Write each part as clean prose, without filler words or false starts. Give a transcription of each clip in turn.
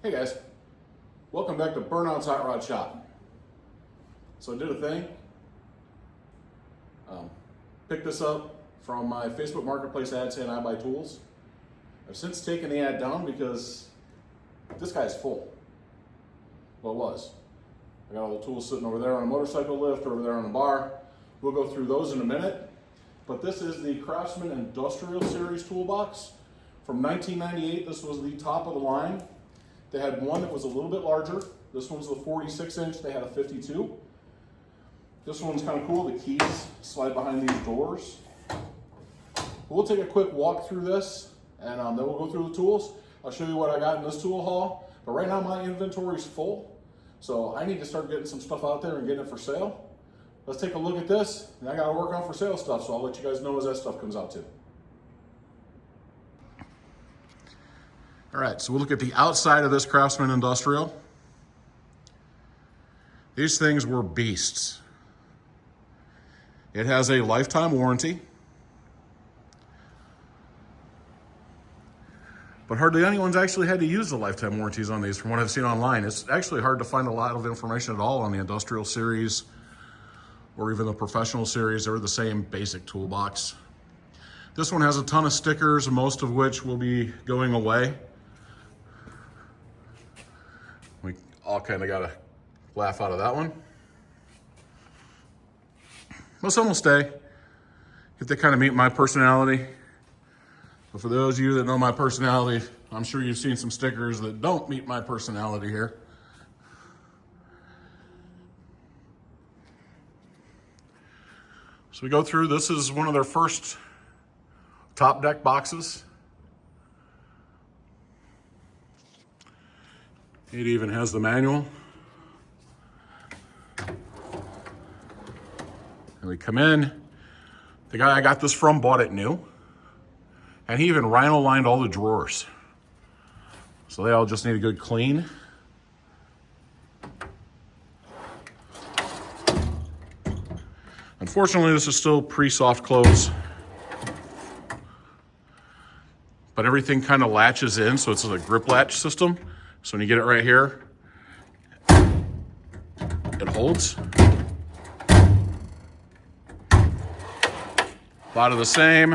Hey guys, welcome back to Burnout's Hot Rod Shop. So I did a thing, picked this up from my Facebook Marketplace ad saying I buy tools. I've since taken the ad down because this guy's full. Well, it was. I got all the tools sitting over there on a motorcycle lift, over there on the bar. We'll go through those in a minute. But this is the Craftsman Industrial Series Toolbox from 1998. This was the top of the line. They had one that was a little bit larger. This one's the 46 inch, they had a 52. This one's kind of cool, the keys slide behind these doors. We'll take a quick walk through this and then we'll go through the tools. I'll show you what I got in this tool haul. But right now my inventory is full, so I need to start getting some stuff out there and getting it for sale. Let's take a look at this, and I gotta work on for sale stuff, so I'll let you guys know as that stuff comes out too. All right, so we'll look at the outside of this Craftsman Industrial. These things were beasts. It has a lifetime warranty, but hardly anyone's actually had to use the lifetime warranties on these from what I've seen online. It's actually hard to find a lot of information at all on the Industrial Series or even the Professional Series. They're the same basic toolbox. This one has a ton of stickers, most of which will be going away. We all kind of got a laugh out of that one. But some will stay if they kind of meet my personality. But for those of you that know my personality, I'm sure you've seen some stickers that don't meet my personality here. So we go through, this is one of their first top deck boxes. It even has the manual. And we come in. The guy I got this from bought it new. And he even rhino lined all the drawers. So they all just need a good clean. Unfortunately, this is still pre-soft close. But everything kind of latches in, so it's a grip latch system. So when you get it right here, it holds. A lot of the same.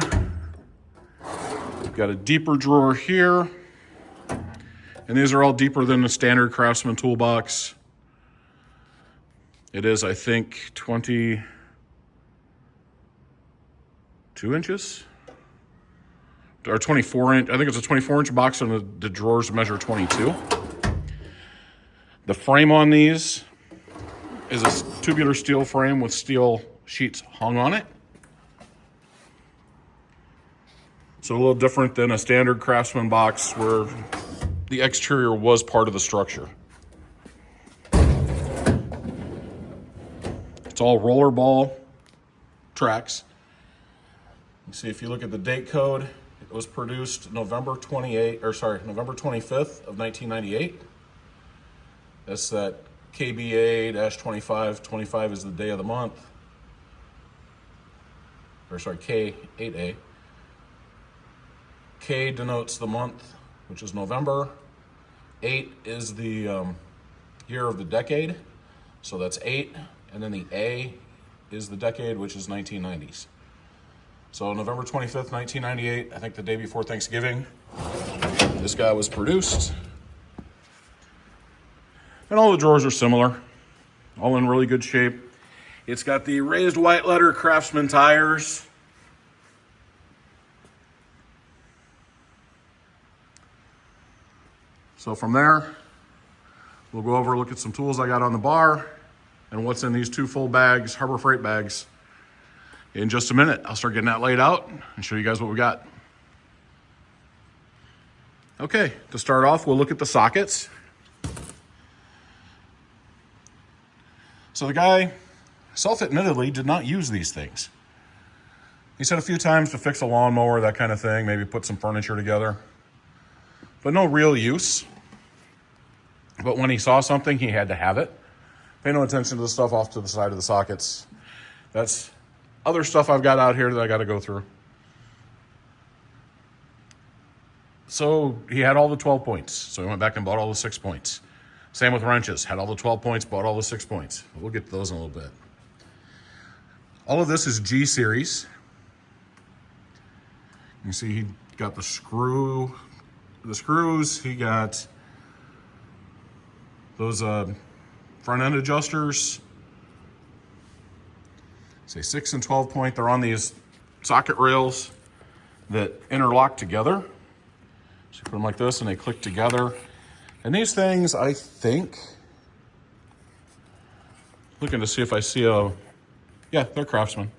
We've got a deeper drawer here. And these are all deeper than the standard Craftsman toolbox. It is, I think, 22 inches. Or 24 inch, I think it's a 24 inch box and the drawers measure 22. The frame on these is a tubular steel frame with steel sheets hung on it. So a little different than a standard Craftsman box where the exterior was part of the structure. It's all rollerball tracks. You see, if you look at the date code, it was produced November 25th of 1998. That's that KBA-25. 25 is the day of the month. Or sorry, K8A. K denotes the month, which is November. 8 is the year of the decade. So that's 8. And then the A is the decade, which is 1990s. So November 25th, 1998, I think the day before Thanksgiving, this guy was produced. And all the drawers are similar, all in really good shape. It's got the raised white letter Craftsman tires. So from there, we'll go over, look at some tools I got on the bar and what's in these two full bags, Harbor Freight bags. In just a minute, I'll start getting that laid out and show you guys what we got. Okay, to start off, we'll look at the sockets. So the guy, self-admittedly, did not use these things. He said a few times to fix a lawnmower, that kind of thing, maybe put some furniture together, but no real use. But when he saw something, he had to have it. Pay no attention to the stuff off to the side of the sockets. That's other stuff I've got out here that I got to go through. So he had all the 12 points. So he went back and bought all the 6 points. Same with wrenches. Had all the 12 points, bought all the 6 points. We'll get to those in a little bit. All of this is G series. You see he got the screws. He got those front end adjusters. Say 6 and 12 point. They're on these socket rails that interlock together. So you put them like this and they click together. And these things, I think, looking to see if I see yeah, they're Craftsman.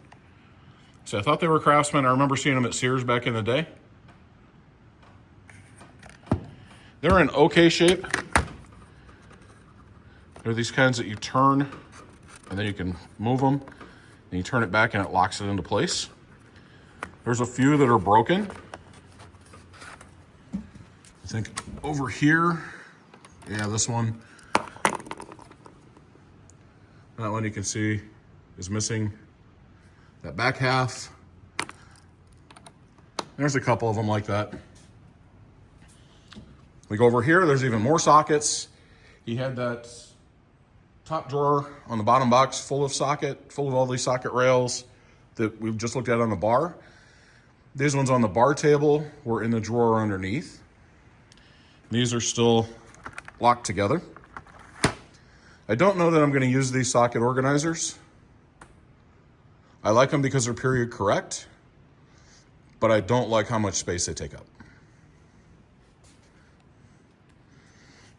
So I thought they were Craftsman. I remember seeing them at Sears back in the day. They're in okay shape. They're these kinds that you turn and then you can move them. And you turn it back and it locks it into place. There's a few that are broken. I think over here, yeah, this one. That one you can see is missing that back half. There's a couple of them like that. We go over here, there's even more sockets. He had that top drawer on the bottom box full of all these socket rails that we've just looked at on the bar. These ones on the bar table were in the drawer underneath. These are still locked together. I don't know that I'm going to use these socket organizers. I like them because they're period correct, but I don't like how much space they take up.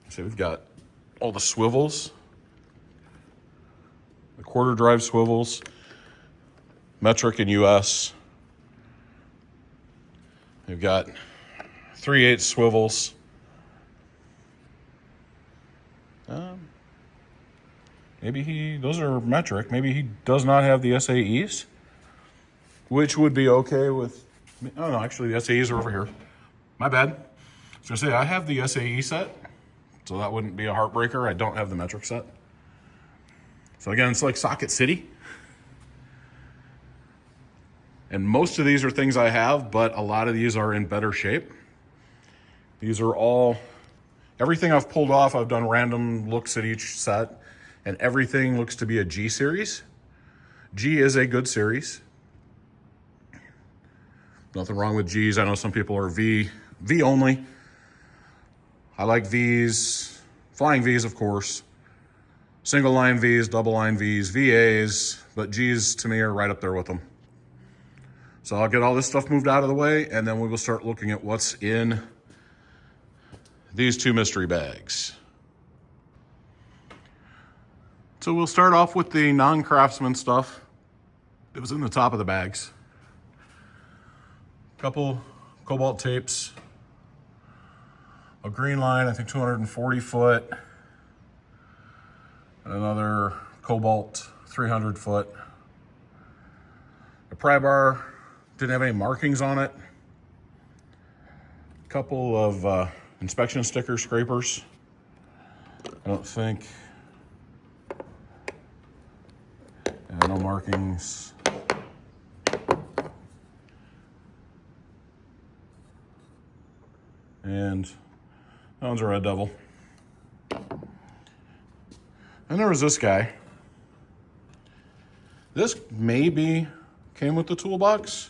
So we've got all the swivels, the quarter drive swivels, metric and US. We've got 3/8 swivels. Maybe those are metric. Maybe he does not have the SAEs, which would be okay with, oh no, actually the SAEs are over here. My bad. I was gonna say, I have the SAE set, so that wouldn't be a heartbreaker. I don't have the metric set. So again, it's like Socket City. And most of these are things I have, but a lot of these are in better shape. These are all, everything I've pulled off, I've done random looks at each set, and everything looks to be a G series. G is a good series. Nothing wrong with G's. I know some people are V only. I like V's, flying V's, of course. Single line V's, double line V's, VAs, but G's to me are right up there with them. So I'll get all this stuff moved out of the way, and then we will start looking at what's in these two mystery bags. So we'll start off with the non-Craftsman stuff. It was in the top of the bags. Couple cobalt tapes, a green line, I think 240 foot, and another cobalt 300 foot. The pry bar didn't have any markings on it. A couple of inspection sticker scrapers. I don't think, no markings. And that one's a Red Devil. And there was this guy. This maybe came with the toolbox.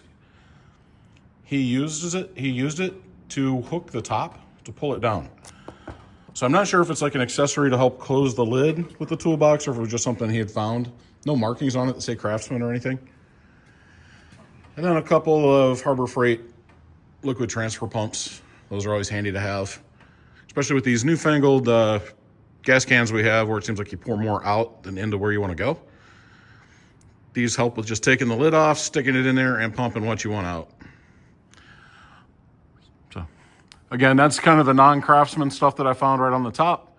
He used it to hook the top to pull it down. So I'm not sure if it's like an accessory to help close the lid with the toolbox or if it was just something he had found. No markings on it that say Craftsman or anything. And then a couple of Harbor Freight liquid transfer pumps. Those are always handy to have, especially with these newfangled gas cans we have where it seems like you pour more out than into where you want to go. These help with just taking the lid off, sticking it in there, and pumping what you want out. So, again, that's kind of the non-Craftsman stuff that I found right on the top.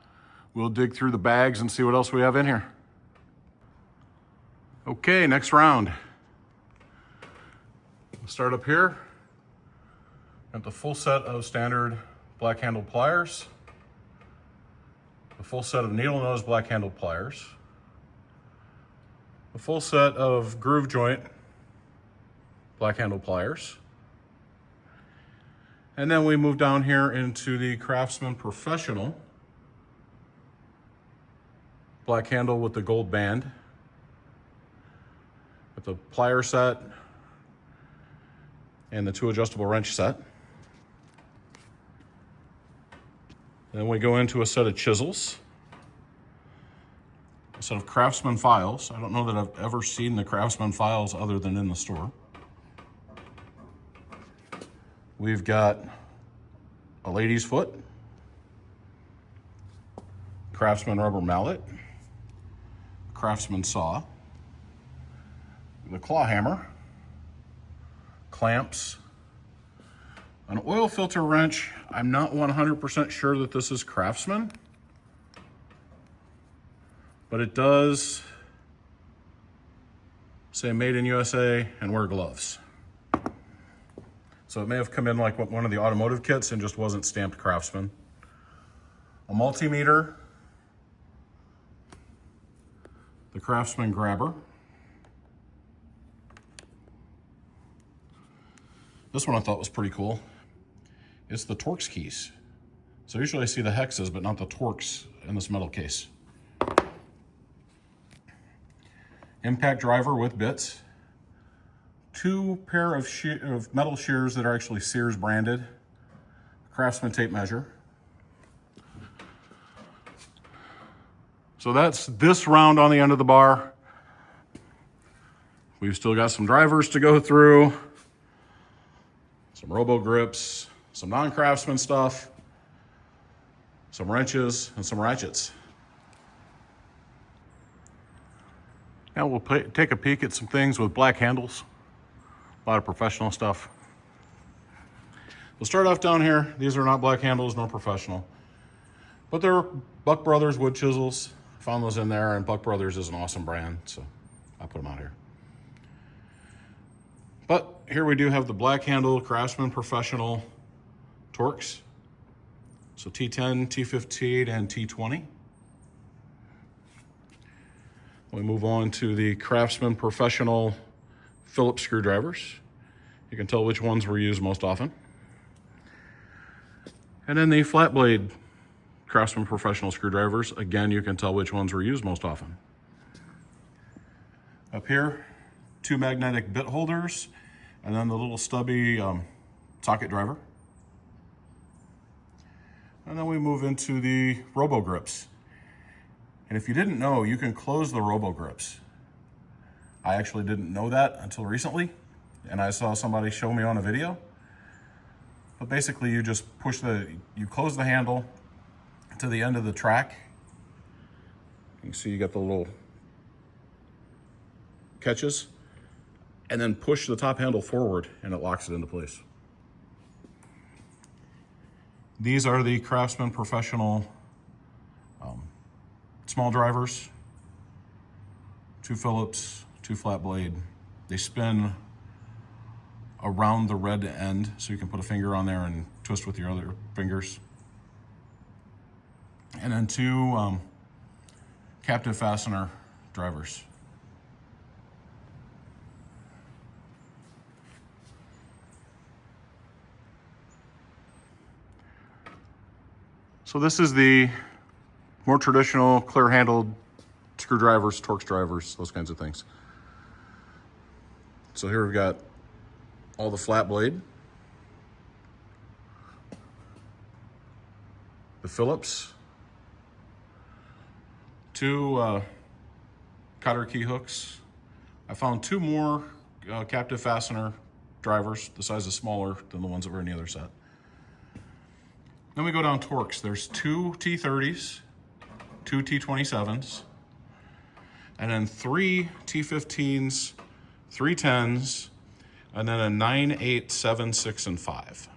We'll dig through the bags and see what else we have in here. Okay, next round. We'll start up here. Got the full set of standard black handled pliers, the full set of needle nose black handled pliers, the full set of groove joint black handled pliers, And then we move down here into the Craftsman Professional. Black handle with the gold band. With the plier set and the 2 adjustable wrench set. Then we go into a set of chisels. A set of Craftsman files. I don't know that I've ever seen the Craftsman files other than in the store. We've got a lady's foot, Craftsman rubber mallet, Craftsman saw, the claw hammer, clamps, an oil filter wrench. I'm not 100% sure that this is Craftsman, but it does say made in USA and wear gloves. So it may have come in like one of the automotive kits and just wasn't stamped Craftsman. A multimeter, the Craftsman grabber. This one I thought was pretty cool. It's the Torx keys. So usually I see the hexes, but not the Torx in this metal case. Impact driver with bits. 2 pair of metal shears that are actually Sears branded. Craftsman tape measure. So that's this round on the end of the bar. We've still got some drivers to go through. Some robo grips, some non-Craftsman stuff, some wrenches, and some ratchets. Now we'll take a peek at some things with black handles. A lot of professional stuff. We'll start off down here. These are not black handles, no professional. But they're Buck Brothers wood chisels. Found those in there, and Buck Brothers is an awesome brand, so I put them out here. But here we do have the black handle Craftsman Professional Torx. So T10, T15, and T20. We move on to the Craftsman Professional Phillips screwdrivers. You can tell which ones were used most often. And then the flat blade Craftsman Professional screwdrivers. Again, you can tell which ones were used most often. Up here, 2 magnetic bit holders, and then the little stubby socket driver. And then we move into the robo grips. And if you didn't know, you can close the robo grips. I actually didn't know that until recently, and I saw somebody show me on a video. But basically you just you close the handle to the end of the track. You can see you got the little catches, and then push the top handle forward and it locks it into place. These are the Craftsman Professional small drivers, 2 Phillips, 2 flat blade. They spin around the red end, so you can put a finger on there and twist with your other fingers. And then 2 captive fastener drivers. So this is the more traditional clear-handled screwdrivers, Torx drivers, those kinds of things. So here we've got all the flat blade, the Phillips, 2 cotter key hooks. I found 2 more captive fastener drivers. The size is smaller than the ones that were in the other set. Then we go down Torx. There's 2 T30s, 2 T27s, and then 3 T15s, 3 10s, and then a 9, 8, 7, 6, and 5.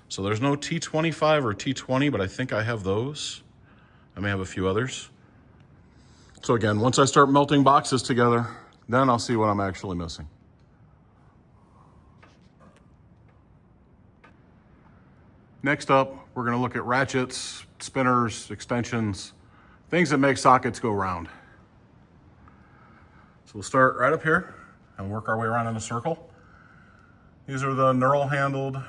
So there's no T25 or T20, but I think I have those. I may have a few others. So again, once I start melting boxes together, then I'll see what I'm actually missing. Next up, we're gonna look at ratchets, spinners, extensions, things that make sockets go round. So we'll start right up here and work our way around in a circle. These are the knurl handled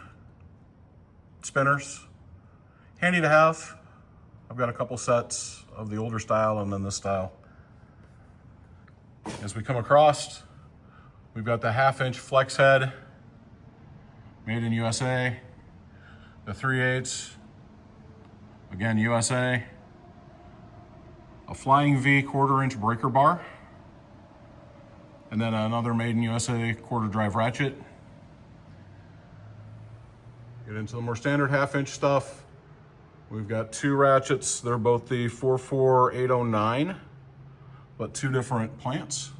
spinners. Handy to have. I've got a couple sets of the older style and then this style. As we come across, we've got the 1/2 inch flex head, made in USA. The 3/8, again USA. A Flying V 1/4 inch breaker bar. And then another made in USA 1/4 drive ratchet. Get into the more standard 1/2 inch stuff. We've got 2 ratchets. They're both the 44809, but 2 different plants.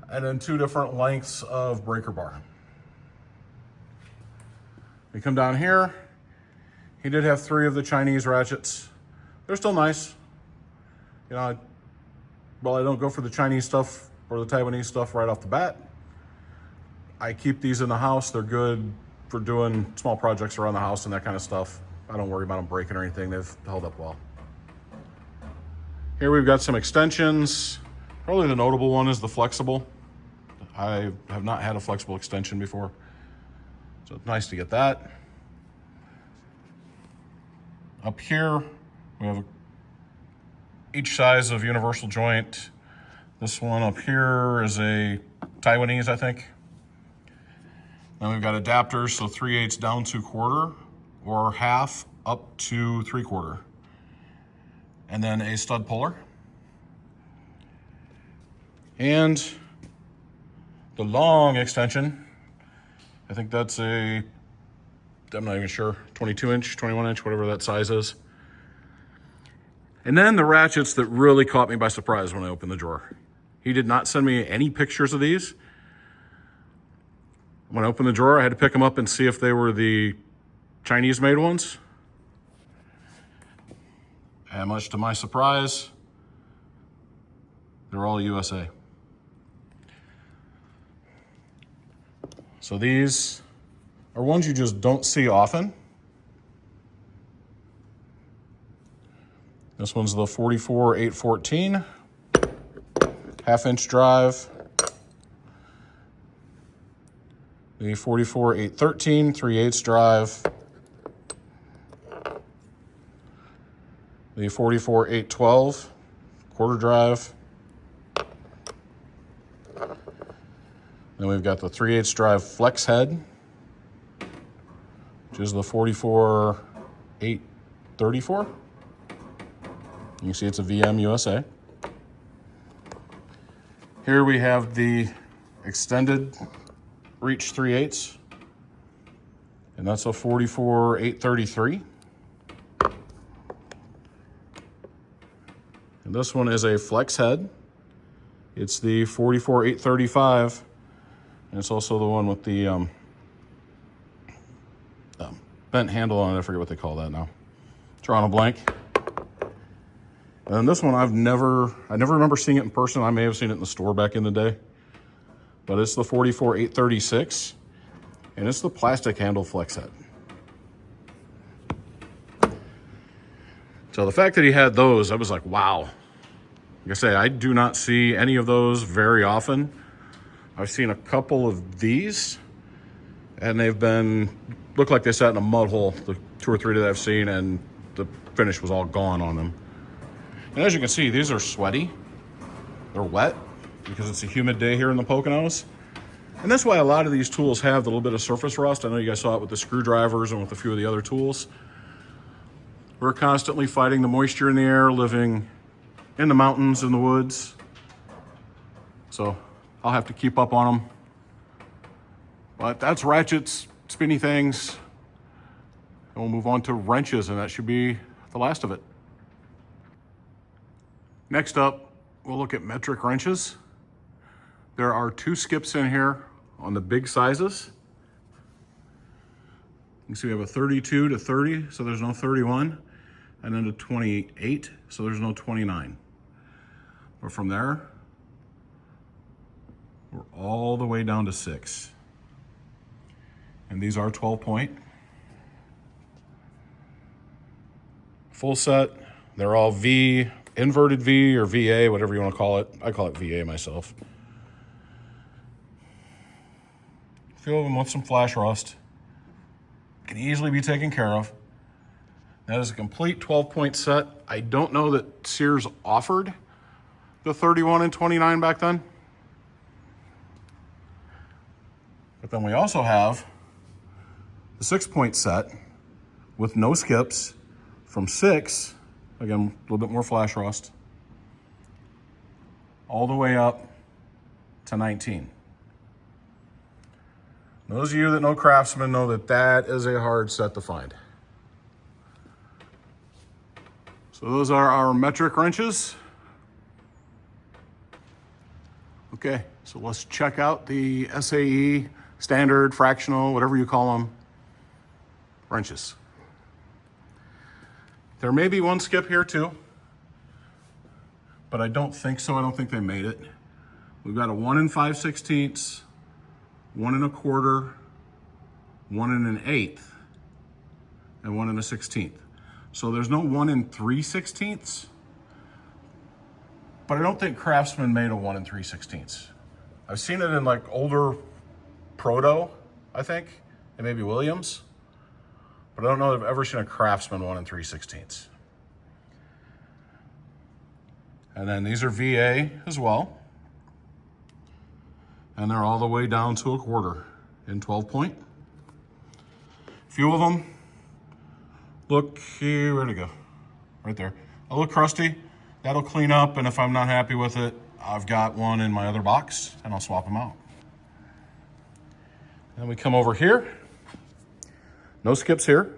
And then 2 different lengths of breaker bar. We come down here. He did have 3 of the Chinese ratchets. They're still nice. You know, well, I don't go for the Chinese stuff or the Taiwanese stuff right off the bat. I keep these in the house. They're good for doing small projects around the house and that kind of stuff. I don't worry about them breaking or anything. They've held up well. Here we've got some extensions. Probably the notable one is the flexible. I have not had a flexible extension before, so it's nice to get that. Up here, we have each size of universal joint. This one up here is a Taiwanese, I think. Then we've got adapters, so 3/8 down to 1/4 or 1/2 up to 3/4. And then a stud puller. And the long extension, I think that's I'm not even sure, 22 inch, 21 inch, whatever that size is. And then the ratchets that really caught me by surprise when I opened the drawer. He did not send me any pictures of these. When I opened the drawer, I had to pick them up and see if they were the Chinese made ones. And much to my surprise, they're all USA. So these are ones you just don't see often. This one's the 44814, 1/2 inch drive. The 44813, 3/8 drive. The 44812, 1/4 drive. Then we've got the 3/8 drive flex head, which is the 44834. You can see it's a VM USA. Here we have the extended reach 3/8, and that's a 44833. And this one is a flex head. It's the 44835, and it's also the one with the bent handle on it. I forget what they call that now. Drawing a blank. And this one I never remember seeing it in person. I may have seen it in the store back in the day. But it's the 44836, and it's the plastic handle flex head. So the fact that he had those, I was like, wow. Like I say, I do not see any of those very often. I've seen a couple of these, and they've look like they sat in a mud hole, the 2 or 3 that I've seen, and the finish was all gone on them. And as you can see, these are sweaty. They're wet because it's a humid day here in the Poconos. And that's why a lot of these tools have the little bit of surface rust. I know you guys saw it with the screwdrivers and with a few of the other tools. We're constantly fighting the moisture in the air, living in the mountains, in the woods. So I'll have to keep up on them. But that's ratchets, spinny things. And we'll move on to wrenches, and that should be the last of it. Next up, we'll look at metric wrenches. There are 2 skips in here on the big sizes. You can see we have a 32 to 30, so there's no 31, and then a 28, so there's no 29. But from there, we're all the way down to 6. And these are 12 point. Full set, they're all V, inverted V or VA, whatever you want to call it. I call it VA myself. A few of them with some flash rust. can easily be taken care of. That is a complete 12-point set. I don't know that Sears offered the 31 and 29 back then. But then we also have the 6-point set with no skips from 6, again, a little bit more flash rust, all the way up to 19. Those of you that know Craftsman know that that is a hard set to find. So those are our metric wrenches. Okay, so let's check out the SAE, standard, fractional, whatever you call them, wrenches. There may be one skip here too, but I don't think so. I don't think they made it. We've got a 1 5/16, 1 1/4, 1 1/8, and 1 1/16. So there's no 1 3/16, but I don't think Craftsman made a 1 3/16. I've seen it in like older Proto, I think, and maybe Williams, but I don't know if I've ever seen a Craftsman 1 3/16. And then these are VA as well. And they're all the way down to 1/4 in 12-point. A few of them look here, where'd it go? Right there. A little crusty. That'll clean up, and if I'm not happy with it, I've got one in my other box, and I'll swap them out. Then we come over here. No skips here.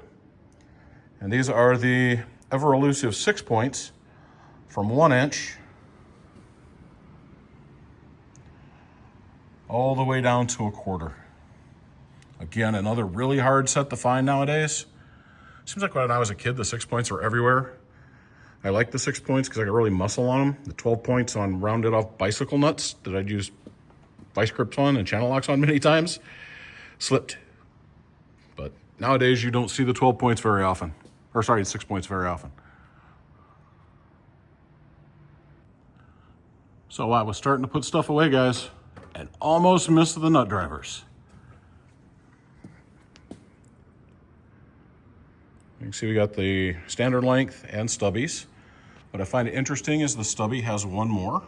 And these are the ever elusive 6 points from 1 inch all the way down to 1/4. Again, another really hard set to find nowadays. Seems like when I was a kid, the 6 points were everywhere. I like the 6 points because I got really muscle on them. The 12 points on rounded off bicycle nuts that I'd use vice grips on and channel locks on many times slipped. But nowadays you don't see the 12 points very often. Or sorry, 6 points very often. So I was starting to put stuff away, guys, and almost missed the nut drivers. You can see we got the standard length and stubbies. What I find interesting is the stubby has one more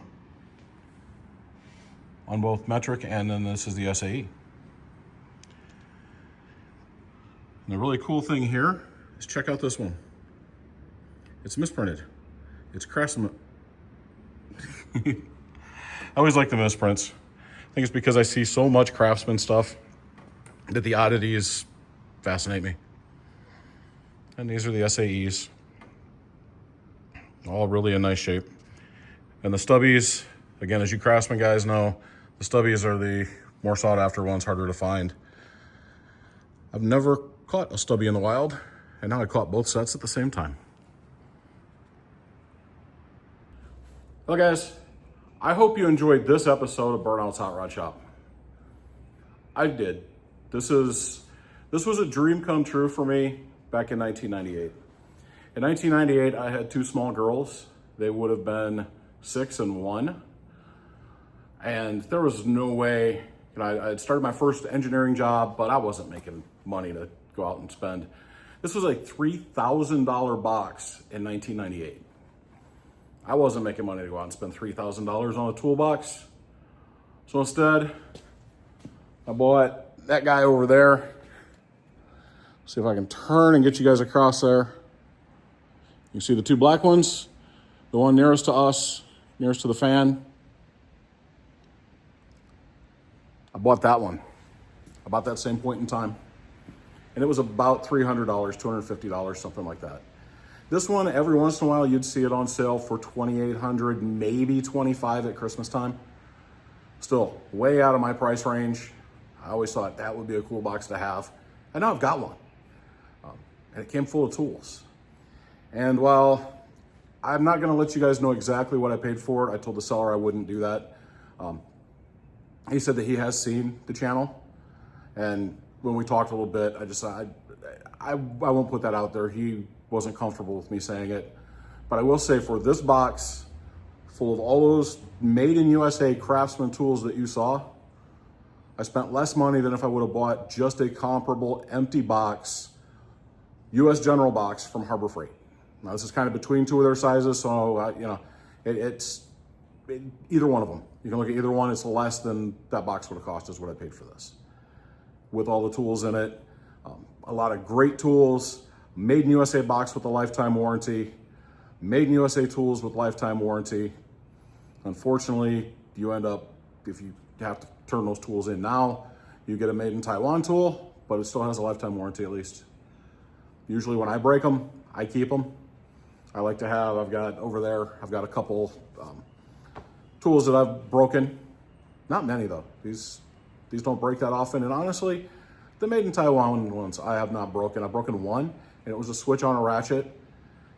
on both metric, and then this is the SAE. And the really cool thing here is check out this one. It's misprinted. It's Craftsman. I always like the misprints. I think it's because I see so much Craftsman stuff that the oddities fascinate me. And these are the SAEs. All really in nice shape. And the stubbies, again, as you Craftsman guys know, the stubbies are the more sought after ones, harder to find. I've never caught a stubby in the wild, and now I caught both sets at the same time. Well, guys, I hope you enjoyed this episode of Burnout's Hot Rod Shop. I did. This was a dream come true for me back in 1998. In 1998, I had 2 small girls. They would have been 6 and 1. And there was no way, I had started my first engineering job, but I wasn't making money to go out and spend. This was a $3,000 box in 1998. I wasn't making money to go out and spend $3,000 on a toolbox. So instead, I bought that guy over there. See if I can turn and get you guys across there. You see the 2 black ones, the one nearest to us, nearest to the fan. I bought that one about that same point in time. And it was about $300, $250, something like that. This one, every once in a while, you'd see it on sale for $2,800, maybe $2,500 at Christmas time. Still, way out of my price range. I always thought that would be a cool box to have. And now I've got one. And it came full of tools. And while I'm not gonna let you guys know exactly what I paid for it, I told the seller I wouldn't do that. He said that he has seen the channel. And when we talked a little bit, I won't put that out there. He wasn't comfortable with me saying it. But I will say for this box, full of all those made in USA Craftsman tools that you saw, I spent less money than if I would have bought just a comparable empty box, US General box from Harbor Freight. Now this is kind of between two of their sizes, so you know, either one of them. You can look at either one, it's less than that box would have cost is what I paid for this. With all the tools in it, a lot of great tools, made in USA box with a lifetime warranty, made in USA tools with lifetime warranty. Unfortunately, you end up, if you have to turn those tools in now, you get a made in Taiwan tool, but it still has a lifetime warranty at least. Usually when I break them, I keep them. I like to have, I've got over there, I've got a couple tools that I've broken. Not many though. These don't break that often. And honestly, the made in Taiwan ones I have not broken. I've broken one, and it was a switch on a ratchet.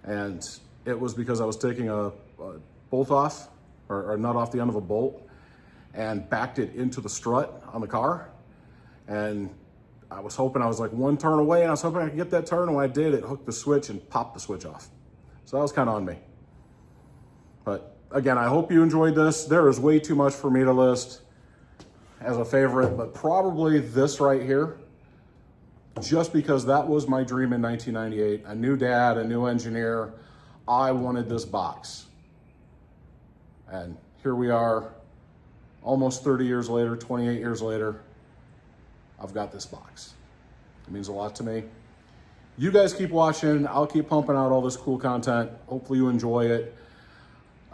And it was because I was taking a bolt off, or a nut off the end of a bolt, and backed it into the strut on the car. And I was hoping, I was like one turn away, and I was hoping I could get that turn, and when I did, it hooked the switch and popped the switch off. So that was kind of on me. But again, I hope you enjoyed this. There is way too much for me to list as a favorite, but probably this right here, just because that was my dream in 1998. A new dad, a new engineer. I wanted this box. And here we are, almost 30 years later, 28 years later, I've got this box. It means a lot to me. You guys keep watching. I'll keep pumping out all this cool content. Hopefully you enjoy it.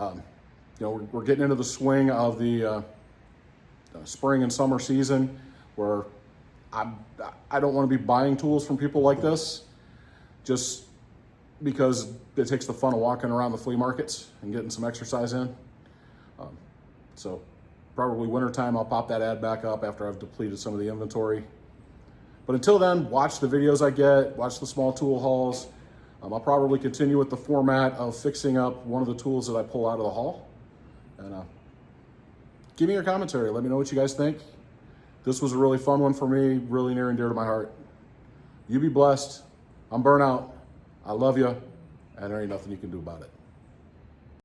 You know, we're getting into the swing of the spring and summer season, where I don't want to be buying tools from people like this, just because it takes the fun of walking around the flea markets and getting some exercise in. So probably wintertime, I'll pop that ad back up after I've depleted some of the inventory. But until then, watch the videos I get, watch the small tool hauls. I'll probably continue with the format of fixing up one of the tools that I pull out of the haul. And give me your commentary. Let me know what you guys think. This was a really fun one for me, really near and dear to my heart. You be blessed. I'm Burnout. I love you, and there ain't nothing you can do about it.